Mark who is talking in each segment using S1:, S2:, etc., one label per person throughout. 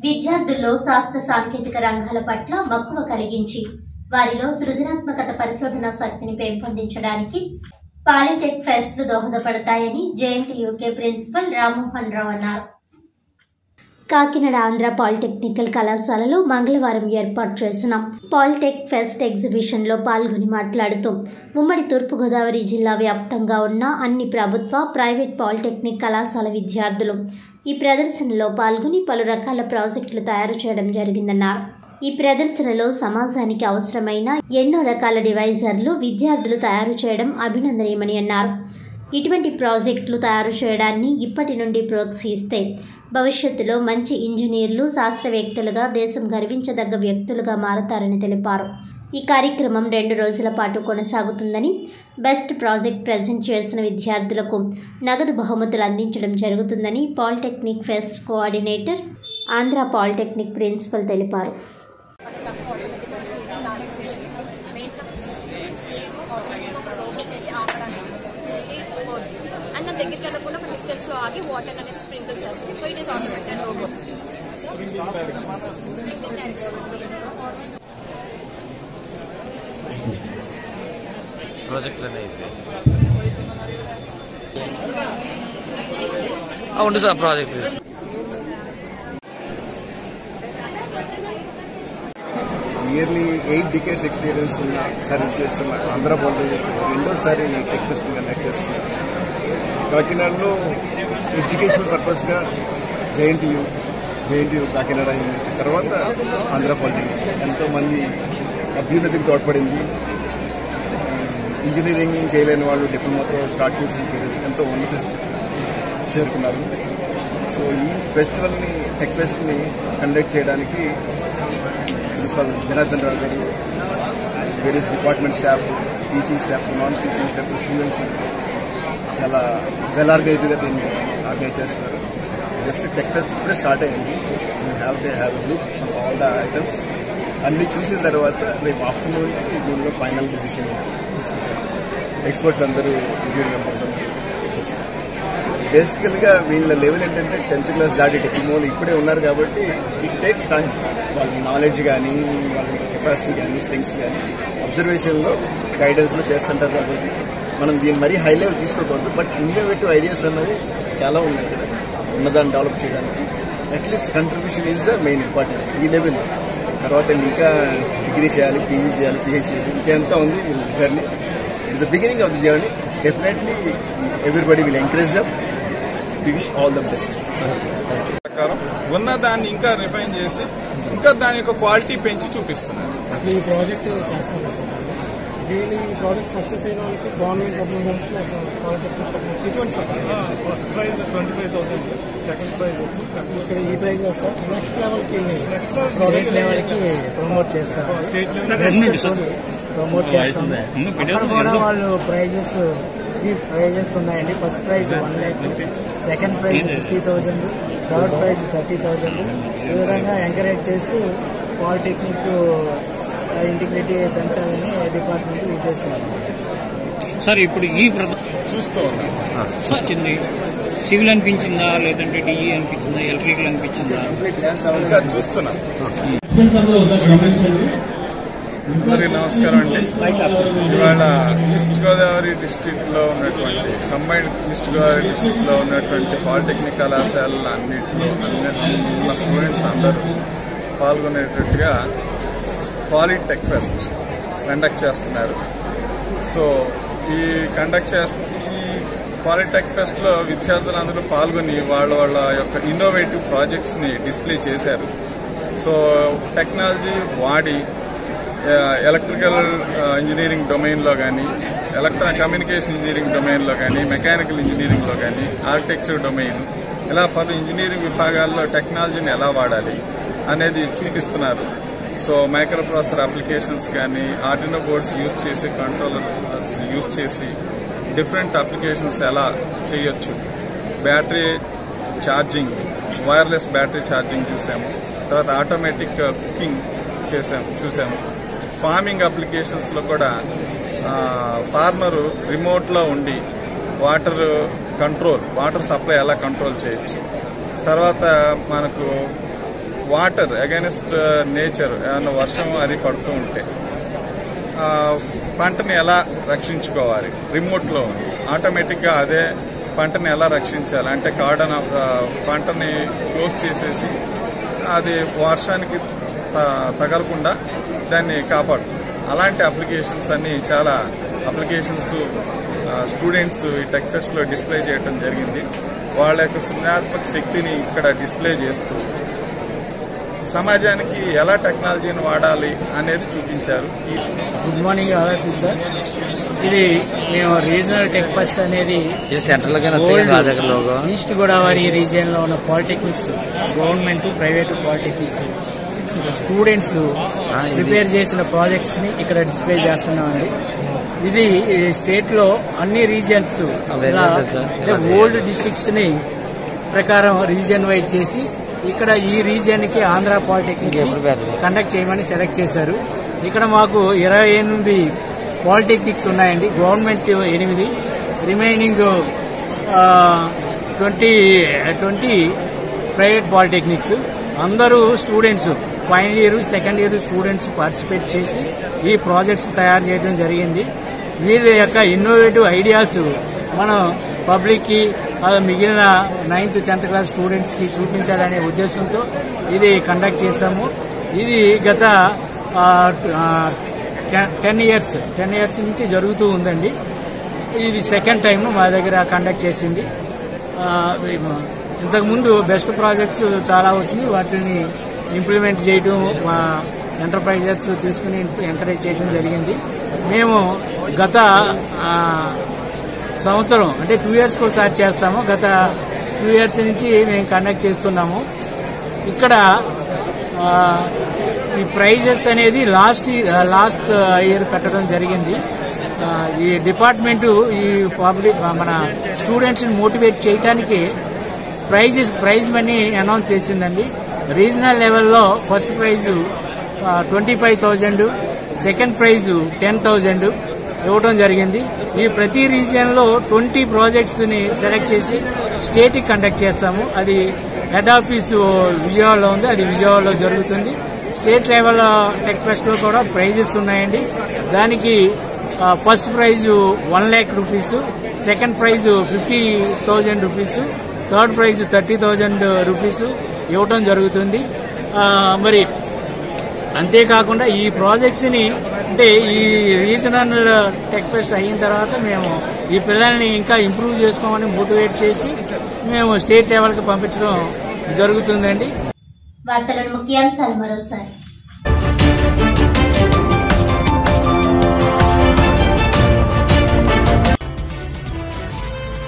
S1: విద్యార్థుల్లో శాస్త్ర సాంకేతిక రంగాల పట్ల మక్కువ కలిగించి వారిలో సృజనాత్మకత పరిశోధన శక్తిని పెంపొందించడానికి polytech ఫెస్ట్లు దోహదపడతాయని JNTUK principal Rammohan Rao అన్నారు. కాకినాడ ఆంధ్ర పాలిటెక్నికల్ కళాశాలలో మంగళవారం ఏర్పాటు చేసిన పాలిటెక్ ఫెస్ట్ ఎగ్జిబిషన్లో పాల్గొని మాట్లాడుతూ ఉమ్మడి తూర్పుగోదావరి జిల్లా వ్యాప్తంగా ఉన్న అన్ని ప్రభుత్వ, ప్రైవేట్ పాలిటెక్నిక్ కళాశాల విద్యార్థులు ఈ ప్రదర్శనలో పాల్గొని పలు రకాల ప్రాజెక్టులు తయారు చేయడం జరిగిందన్నారు. ఈ ప్రదర్శనలో సమాజానికి అవసరమైన ఎన్నో రకాల డివైజర్లు విద్యార్థులు తయారు చేయడం అభినందనీయమని అన్నారు. ఇటువంటి ప్రాజెక్టులు తయారు చేయడాన్ని ఇప్పటి నుండి ప్రోత్సహిస్తే భవిష్యత్తులో మంచి ఇంజనీర్లు, శాస్త్రవేత్తలుగా దేశం గర్వించదగ్గ వ్యక్తులుగా మారతారని తెలిపారు. ఈ కార్యక్రమం 2 రోజుల పాటు కొనసాగుతుందని, బెస్ట్ ప్రాజెక్ట్ ప్రజెంట్ చేసిన విద్యార్థులకు నగదు బహుమతులు అందించడం జరుగుతుందని polytechnic fest coordinator, Andhra polytechnic principal తెలిపారు.
S2: అండ్ నా దగ్గరికి వెళ్ళకుండా ఒక డిస్టెన్స్ లో ఆగి వాటర్ అనేది స్ప్రింకిల్ చేస్తుంది. So it is automated robo sprinkle direction
S3: project అనేది అవును sir. Project
S4: nearly 8 decades experience ఉన్న సర్వీస్ చేస్తున్న ఆంధ్ర పాలిటెక్నిక్ రెండోసారి టెక్ ఫెస్ట్ కండక్ట్ చేస్తున్నారు. కాకినాడలో ఎడ్యుకేషన్ పర్పస్గా జేఎన్టీయూ కాకినాడ యూనివర్సిటీ తర్వాత ఆంధ్ర పాలిటెక్నిక్ ఎంతోమంది అభ్యున్నతికి తోడ్పడింది. ఇంజనీరింగ్ చేయలేని వాళ్ళు డిప్లొమాతో స్టార్ట్ చేసి ఎంతో ఉన్నత స్థితికి చేరుకున్నారు. సో ఈ ఫెస్టివల్ని, టెక్ ఫెస్ట్ని కండక్ట్ చేయడానికి ప్రిన్సిపల్ జనార్దన్ రావు గారు, various department staff, teaching staff, non teaching staff, students చాలా వెల్ ఆర్గనైజ్డ్గా దీన్ని ఆర్గనైజ్ చేస్తున్నారు. జస్ట్ టెక్ ఫెస్ట్ ఇప్పుడే స్టార్ట్ అయ్యింది. They have look all the items అన్నీ చూసిన తర్వాత రేపు ఆఫ్టర్నూన్కి దీనిలో ఫైనల్ డిసిషన్ తీసుకుంటారు. ఎక్స్పర్ట్స్ అందరూ రివ్యూ మెంబర్స్ అందరూ. బేసికల్గా వీళ్ళ లెవెల్ ఏంటంటే 10th క్లాస్ దాటి డిప్లొమాలు ఇప్పుడే ఉన్నారు కాబట్టి ఇట్ టేక్స్ టైం. వాళ్ళ నాలెడ్జ్ కానీ, వాళ్ళ కెపాసిటీ కానీ, స్ట్రెంగ్స్ కానీ అబ్జర్వేషన్లో, గైడెన్స్లో చేస్తుంటారు కాబట్టి మనం దీన్ని మరీ హై లెవెల్ తీసుకోకూడదు. బట్ ఇన్నోవేటివ్ ఐడియాస్ అన్నవి చాలా ఉన్నాయి ఇక్కడ ఉన్నదాన్ని డెవలప్ చేయడానికి. At least contribution is the main important ఈ లెవెల్. తర్వాత ఇంకా డిగ్రీ చేయాలి, పీజీ చేయాలి, పిహెచ్డీ చేయాలి, ఇంకెంత ఉంది journey. It's the beginning of the journey. Definitely everybody will encourage them. We wish all the best.
S5: ఉన్న దాన్ని ఇంకా రిఫైన్ చేసి ఇంకా దాని యొక్క క్వాలిటీ పెంచి చూపిస్తున్నారు.
S6: ఈ ప్రాజెక్ట్ చేస్తున్నారు. ఈ ప్రాజెక్ట్ సక్సెస్ అయిన వాళ్ళకి గవర్నమెంట్ ఇటువంటి
S5: ఫస్ట్ ప్రైజ్ 25,000, సెకండ్ ప్రైజ్
S6: ఇక్కడ ఈ ప్రైజ్ సార్ నెక్స్ట్ లెవెల్కి ప్రాజెక్ట్ లెవెల్కి ప్రమోట్ చేస్తారు.
S5: స్టేట్
S6: ప్రమోట్ చేస్తాం. అక్కడ కూడా వాళ్ళు ప్రైజెస్ ఉన్నాయండి. First prize 1 lakh, second prize 50,000, third prize 30,000. ఈ విధంగా ఎంకరేజ్ చేస్తూ పాలిటెక్నిక్ ఇంటిగ్రిటీ పెంచాలని డిపార్ట్మెంట్ ఉద్దేశిస్తున్నారు.
S7: సార్ ఇప్పుడు ఈ
S5: చూస్తూ ఉన్నాం.
S7: సివిల్ అనిపించిందా, లేదంటే డిఈ అనిపించిందా, ఎలక్ట్రికల్ అనిపించిందా?
S5: ఇంకా చూస్తున్నాం. అందరికీ నమస్కారం అండి. ఇవాళ ఈస్ట్ గోదావరి డిస్ట్రిక్ట్ లో ఉన్నటువంటి కంబైన్డ్ ఈస్ట్ గోదావరి డిస్ట్రిక్ట్ లో ఉన్నటువంటి పాలిటెక్నిక్ కళాశాలల అన్నింటిలో ఉన్న స్టూడెంట్స్ అందరూ పాల్గొనేటట్టుగా పాలిటెక్ ఫెస్ట్ కండక్ట్ చేస్తున్నారు. సో ఈ పాలిటెక్ ఫెస్ట్ లో విద్యార్థులందరూ పాల్గొని వాళ్ళ యొక్క ఇన్నోవేటివ్ ప్రాజెక్ట్స్ ని డిస్ప్లే చేశారు. సో టెక్నాలజీ వాడి ఎలక్ట్రికల్ ఇంజనీరింగ్ డొమైన్లో కానీ, కమ్యూనికేషన్ ఇంజనీరింగ్ డొమైన్లో కానీ, మెకానికల్ ఇంజనీరింగ్లో కానీ, ఆర్కిటెక్చర్ డొమైన్, ఇలా పలు ఇంజనీరింగ్ విభాగాల్లో టెక్నాలజీని ఎలా వాడాలి అనేది చూపిస్తున్నారు. సో మైక్రో ప్రాసెసర్ అప్లికేషన్స్ కానీ, ఆర్డినో బోర్డ్స్ యూజ్ చేసి, కంట్రోలర్ యూజ్ చేసి డిఫరెంట్ అప్లికేషన్స్ ఎలా చేయొచ్చు, battery charging, wireless battery charging చూసాము. తర్వాత ఆటోమేటిక్ కుకింగ్ చూసాము. ఫార్మింగ్ అప్లికేషన్స్లో కూడా ఫార్మరు రిమోట్లో ఉండి వాటర్ సప్లై ఎలా కంట్రోల్ చేయొచ్చు. తర్వాత మనకు వాటర్ అగైనెస్ట్ నేచర్, ఏమైనా వర్షం అది పడుతూ ఉంటే పంటని ఎలా రక్షించుకోవాలి, రిమోట్లో ఆటోమేటిక్గా అదే పంటని ఎలా రక్షించాలి అంటే కార్డన్ పంటని క్లోజ్ చేసేసి అది వర్షానికి తగలకుండా దాన్ని కాపాడుతుంది. అలాంటి అప్లికేషన్స్ అన్ని చాలా అప్లికేషన్స్ స్టూడెంట్స్ ఈ టెక్ ఫెస్ట్లో డిస్ప్లే చేయడం జరిగింది. వాళ్ళ యొక్క సృజనాత్మక శక్తిని ఇక్కడ డిస్ప్లే చేస్తూ సమాజానికి ఎలా టెక్నాలజీని వాడాలి అనేది చూపించారు.
S6: Good morning all of you sir. ఇది మేము రీజనల్ టెక్ ఫెస్ట్ అనేది ఈస్ట్ గోదావరి రీజియన్ లో ఉన్న polytechnics, government, private polytechnics students prepare చేసిన ప్రాజెక్ట్స్ ని ఇక్కడ డిస్ప్లే చేస్తున్నామండి. ఇది స్టేట్ లో అన్ని రీజియన్స్ ఓల్డ్ డిస్ట్రిక్ట్స్ ని ప్రకారం రీజియన్ వైజ్ చేసి ఇక్కడ ఈ రీజియన్ కి ఆంధ్ర పాలిటెక్నిక్ కండక్ట్ చేయమని సెలెక్ట్ చేశారు. ఇక్కడ మాకు 28 పాలిటెక్నిక్స్ ఉన్నాయండి. Government 8, remaining 20 private polytechnics. అందరూ students final year, second year students participate చేసి ఈ ప్రాజెక్ట్స్ తయారు చేయడం జరిగింది. వీళ్ళ యొక్క ఇన్నోవేటివ్ ఐడియాస్ మనం పబ్లిక్ కి మిగిలిన 9th, 10th క్లాస్ స్టూడెంట్స్ కి చూపించాలనే ఉద్దేశంతో ఇది కండక్ట్ చేశాము. ఇది గత 10 ఇయర్స్ నుంచి జరుగుతూ ఉందండి. ఇది సెకండ్ టైం మా దగ్గర కండక్ట్ చేసింది. ఇంతకుముందు బెస్ట్ ప్రాజెక్ట్స్ చాలా వచ్చినాయి. వాటిని ఇంప్లిమెంట్ చేయడం, మా ఎంటర్ప్రైజెస్ తీసుకుని ఎంకరేజ్ చేయడం జరిగింది. మేము గత సంవత్సరం అంటే 2 years ఒకసారి చేస్తాము. గత 2 years నుంచి మేము కండక్ట్ చేస్తున్నాము. ఇక్కడ ఈ ప్రైజెస్ అనేది లాస్ట్ ఇయర్ పెట్టడం జరిగింది. ఈ డిపార్ట్మెంట్ ఈ పబ్లిక్ మన స్టూడెంట్స్ ని మోటివేట్ చేయడానికి ప్రైజ్ మనీ అనౌన్స్ చేసిందండి. రీజనల్ లెవెల్లో ఫస్ట్ ప్రైజ్ 25,000, సెకండ్ ప్రైజ్ 10,000 ఇవ్వడం జరిగింది. ఈ ప్రతి రీజియన్ లో 20 ప్రాజెక్ట్స్ ని సెలెక్ట్ చేసి స్టేట్ కి కండక్ట్ చేస్తాము. అది హెడ్ ఆఫీస్ విజయవాడలో ఉంది. అది విజయవాడలో జరుగుతుంది. స్టేట్ లెవెల్ టెక్ ఫెస్ట్ లో కూడా ప్రైజెస్ ఉన్నాయండి. దానికి first prize 1 lakh rupees, second prize 50,000 rupees, third prize 30,000 rupees ఇవ్వటం జరుగుతుంది. మరి అంతేకాకుండా ఈ ప్రాజెక్ట్స్ ని అంటే ఈ రీజనల్ టెక్ ఫెస్ట్ అయిన తర్వాత మేము ఈ పిల్లల్ని ఇంకా ఇంప్రూవ్ చేసుకోమని మోటివేట్ చేసి మేము స్టేట్ లెవెల్ కి పంపించడం జరుగుతుందండి.
S1: వార్తలను ముఖ్యాంశాలు మరోసారి.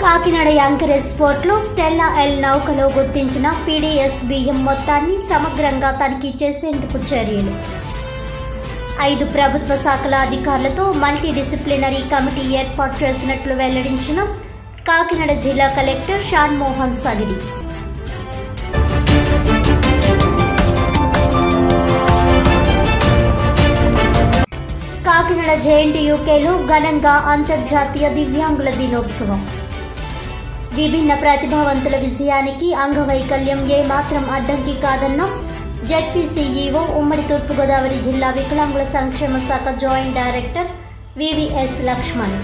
S1: కాకినాడ యాంకరేజ్ పోర్ట్ లో స్టెల్లా ఎల్ నౌకలో గుర్తించిన పీడీఎస్ బియ్యం మొత్తాన్ని సమగ్రంగా తనిఖీ చేసేందుకు చర్యలు. 5 ప్రభుత్వ శాఖల అధికారులతో మల్టీ డిసిప్లినరీ కమిటీ ఏర్పాటు చేసినట్లు వెల్లడించిన కాకినాడ జిల్లా కలెక్టర్ షాన్ మోహన్ సగిడి. కాకినాడ జేఎన్టీయూకేలో ఘనంగా అంతర్జాతీయ దివ్యాంగుల దినోత్సవం. విభిన్న ప్రతిభావంతుల విజయానికి అంగవైకల్యం ఏమాత్రం అడ్డంకి కాదన్న జెడ్పీసీఈఓ, ఉమ్మడి తూర్పుగోదావరి జిల్లా వికలాంగుల సంక్షేమ శాఖ జాయింట్ డైరెక్టర్ వివిఎస్ లక్ష్మణ్.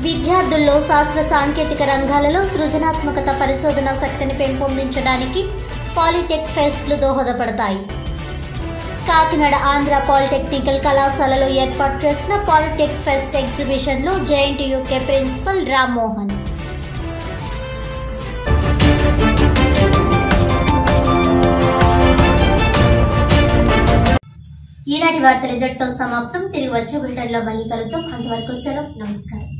S1: విద్యార్థుల్లో శాస్త్ర సాంకేతిక రంగాలలో సృజనాత్మకత, పరిశోధన శక్తిని పెంపొందించడానికి పాలిటెక్ ఫెస్ట్లు దోహదపడతాయి. కాకినాడ ఆంధ్ర పాలిటెక్నికల్ కళాశాలలో ఏర్పాటు చేసిన పాలిటెక్ ఫెస్ట్ ఎగ్జిబిషన్లో జేఎన్టీయూకే ప్రిన్సిపల్ రామ్మోహన్. ఈనాటి వార్తలు ఇంతటితో సమాప్తం. తిరిగి వచ్చే బులెటిన్లో మళ్ళీ కలుద్దాం. అంతవరకు సెలవు. నమస్కారం.